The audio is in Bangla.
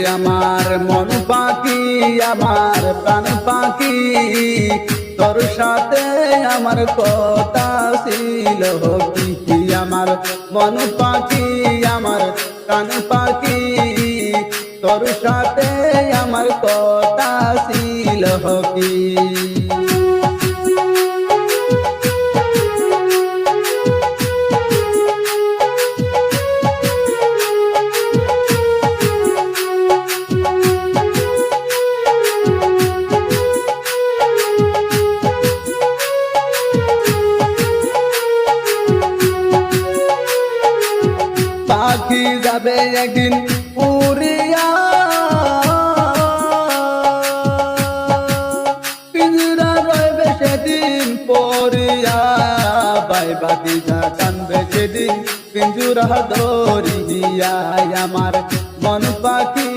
আমার মন পাখি আমার প্রাণ পাখি তোর সাথে আমার কথা ছিল কি আমার মন পাখি আমার প্রাণ পাখি তোর সাথে আমার কথা ছিল কি পাখি যাবে একদিন উড়িয়া পিঞ্জরা রইবে সেদিন পড়িয়া বাই বাতি যা টানবে সেদিন পিঞ্জরা ধরিয়া আমার মন পাখি